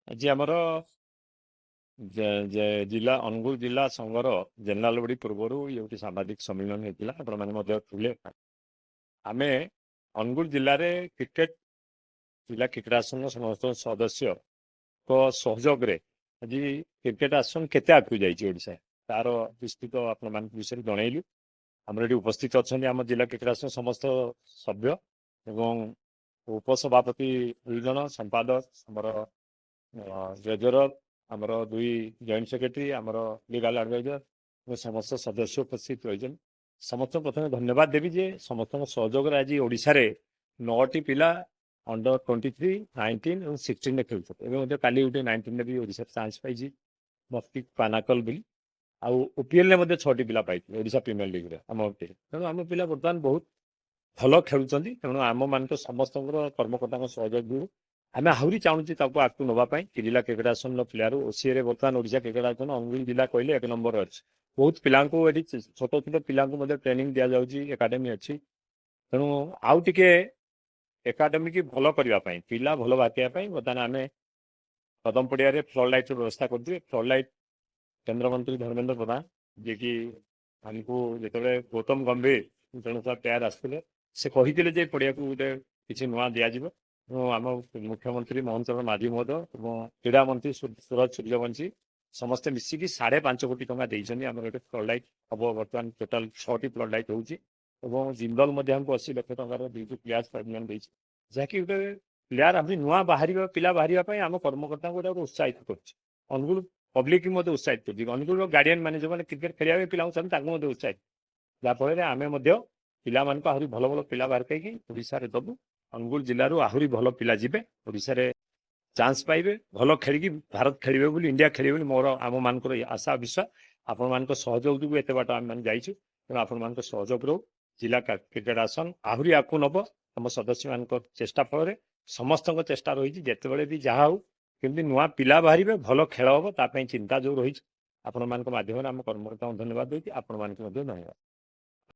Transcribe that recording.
ଆଜି ଆମର ଜିଲ୍ଲା ଅନୁଗୁଳ ଜିଲ୍ଲା ସଂଘର ଜେନେରାଲ ବଡି ପୂର୍ବରୁ ଇଏ ଗୋଟେ ସାମ୍ବାଦିକ ସମ୍ମିଳନୀ ହେଇଥିଲା ଆପଣମାନେ ମଧ୍ୟ ଥିଲେ। ଆମେ ଅନୁଗୁଳ ଜିଲ୍ଲାରେ ଜିଲ୍ଲା କ୍ରିକେଟ ଆସନର ସମସ୍ତ ସଦସ୍ୟଙ୍କ ସହଯୋଗରେ ଆଜି କ୍ରିକେଟ ଆସନ କେତେ ଆଗକୁ ଯାଇଛି ଓଡ଼ିଶା ତାର ବିସ୍ତୃତ ଆପଣମାନଙ୍କ ବିଷୟରେ ଜଣେଇଲୁ। ଆମର ଏଠି ଉପସ୍ଥିତ ଅଛନ୍ତି ଆମ ଜିଲ୍ଲା କ୍ରିକେଟ ଆସନ ସମସ୍ତ ସଭ୍ୟ ଏବଂ ଉପସଭାପତି 2 ଜଣ ସମ୍ପାଦକ ଆମର ଟ୍ରେଜରର ଆମର 2 ଜଏଣ୍ଟ ସେକ୍ରେଟାରୀ ଆମର ଲିଗାଲ ଆଡଭାଇଜର ସମସ୍ତ ସଦସ୍ୟ ଉପସ୍ଥିତ ରହିଛନ୍ତି। ସମସ୍ତଙ୍କୁ ପ୍ରଥମେ ଧନ୍ୟବାଦ ଦେବି ଯେ ସମସ୍ତଙ୍କ ସହଯୋଗରେ ଆଜି ଓଡ଼ିଶାରେ 9ଟି ପିଲା ଅଣ୍ଡର 23, 19 ଏବଂ 16ରେ ଖେଳୁଛନ୍ତି। ଏବେ ମଧ୍ୟ କାଲି ଗୋଟେ 19ରେ ବି ଓଡ଼ିଶାରେ ଚାନ୍ସ ପାଇଛି ମସ୍ତିକ ପାନାକଲ ବୋଲି। ଆଉ ଓପିଏଲରେ ମଧ୍ୟ 6ଟି ପିଲା ପାଇଥିଲେ ଓଡ଼ିଶା ପ୍ରିମିୟର ଲିଗ୍ରେ ଆମ ଟିମ୍। ତେଣୁ ଆମ ପିଲା ବର୍ତ୍ତମାନ ବହୁତ ଭଲ ଖେଳୁଛନ୍ତି। ତେଣୁ ଆମମାନଙ୍କ ସମସ୍ତଙ୍କର କର୍ମକର୍ତ୍ତାଙ୍କ ସହଯୋଗ ଯୋଗୁଁ ଆମେ ଆହୁରି ଚାହୁଁଛୁ ତାକୁ ଆଗକୁ ନେବା ପାଇଁ। ଜିଲ୍ଲା କ୍ରିକେଟ ଆସନର ପ୍ଲେୟାର ଓସିଏରେ ବର୍ତ୍ତମାନ ଓଡ଼ିଶା କ୍ରିକେଟ ଆସନ ଅନୁଗୁଳ ଜିଲ୍ଲା କହିଲେ 1 ନମ୍ବର ଅଛି। ବହୁତ ପିଲାଙ୍କୁ ଏଠି ଛୋଟ ଛୋଟ ପିଲାଙ୍କୁ ମଧ୍ୟ ଟ୍ରେନିଂ ଦିଆଯାଉଛି, ଏକାଡେମୀ ଅଛି। ତେଣୁ ଆଉ ଟିକେ ଏକାଡେମୀକି ଭଲ କରିବା ପାଇଁ ପିଲା ଭଲ ବାଛିବା ପାଇଁ ବର୍ତ୍ତମାନ ଆମେ କଦମ ପଡ଼ିଆରେ ଫ୍ଲଡ ଲାଇଟ୍ର ବ୍ୟବସ୍ଥା କରୁଛୁ। ଫ୍ଲଡ ଲାଇଟ୍ କେନ୍ଦ୍ରମନ୍ତ୍ରୀ ଧର୍ମେନ୍ଦ୍ର ପ୍ରଧାନ ଯିଏକି ଆମକୁ ଯେତେବେଳେ ଗୌତମ ଗମ୍ଭୀର ଜଣେ ପ୍ଲେୟାର ଆସିଥିଲେ ସେ କହିଥିଲେ ଯେ ପଡ଼ିଆକୁ ଗୋଟେ କିଛି ନୂଆ ଦିଆଯିବ। ଆମ ମୁଖ୍ୟମନ୍ତ୍ରୀ ମୋହନ ଚରଣ ମାଝୀ ମହୋଦୟ ଏବଂ କ୍ରୀଡ଼ା ମନ୍ତ୍ରୀ ସୁରଜ ସୂର୍ଯ୍ୟବଂଶୀ ସମସ୍ତେ ମିଶିକି 5.5 କୋଟି ଟଙ୍କା ଦେଇଛନ୍ତି। ଆମର ଗୋଟେ ଫ୍ଲଡ ଲାଇଟ୍ ହବ। ବର୍ତ୍ତମାନ ଟୋଟାଲ 6ଟି ଫ୍ଲଡ ଲାଇଟ୍ ହେଉଛି ଏବଂ ଜିନ୍ଦଲ ମଧ୍ୟ ଆମକୁ 80 ଲକ୍ଷ ଟଙ୍କାର 2ଟି ପ୍ଲେୟାର୍ସ ପାଇମେଣ୍ଟ ଦେଇଛି। ଯାହାକି ଗୋଟେ ପ୍ଲେୟାର ଆମେ ନୂଆ ପିଲା ବାହାରିବା ପାଇଁ ଆମ କର୍ମକର୍ତ୍ତାଙ୍କୁ ଗୋଟେ ଉତ୍ସାହିତ କରୁଛି। ଅନୁଗୁଳ ପବ୍ଲିକ ମଧ୍ୟ ଉତ୍ସାହିତ କରୁଛି। ଅନୁଗୁଳର ଗାର୍ଡିଆନ ମାନେ ଯେଉଁମାନେ କ୍ରିକେଟ ଖେଳିବା ପାଇଁ ପିଲାଙ୍କୁ ଚାହାନ୍ତି ତାଙ୍କୁ ମଧ୍ୟ ଉତ୍ସାହିତ, ଯାହାଫଳରେ ଆମେ ମଧ୍ୟ ପିଲାମାନଙ୍କୁ ଆହୁରି ଭଲ ଭଲ ପିଲା ବାହାର କରିକି ଓଡ଼ିଶାରେ ଦେବୁ। ଅନୁଗୁଳ ଜିଲ୍ଲାରୁ ଆହୁରି ଭଲ ପିଲା ଯିବେ, ଓଡ଼ିଶାରେ ଚାନ୍ସ ପାଇବେ, ଭଲ ଖେଳିକି ଭାରତ ଖେଳିବେ ବୋଲି, ଇଣ୍ଡିଆ ଖେଳିବେ ବୋଲି ମୋର ଆମମାନଙ୍କର ଆଶା ବିଶ୍ୱାସ। ଆପଣମାନଙ୍କ ସହଯୋଗ ଯୋଗୁଁ ଏତେ ବାଟ ଆମେମାନେ ଯାଇଛୁ। ତେଣୁ ଆପଣମାନଙ୍କ ସହଯୋଗ ରହୁ। ଜିଲ୍ଲା କ୍ରିକେଟ ଆସନ ଆହୁରି ଆଗକୁ ନେବ ଆମ ସଦସ୍ୟମାନଙ୍କ ଚେଷ୍ଟା ଫଳରେ। ସମସ୍ତଙ୍କ ଚେଷ୍ଟା ରହିଛି ଯେତେବେଳେ ବି ଯାହା ହଉ କେମିତି ନୂଆ ପିଲା ବାହାରିବେ, ଭଲ ଖେଳ ହେବ ତା ପାଇଁ ଚିନ୍ତା ଯେଉଁ ରହିଛି ଆପଣମାନଙ୍କ ମାଧ୍ୟମରେ ଆମ କର୍ମକର୍ତ୍ତାଙ୍କୁ ଧନ୍ୟବାଦ ଦେଉଛି। ଆପଣମାନଙ୍କୁ ମଧ୍ୟ ଧନ୍ୟବାଦ।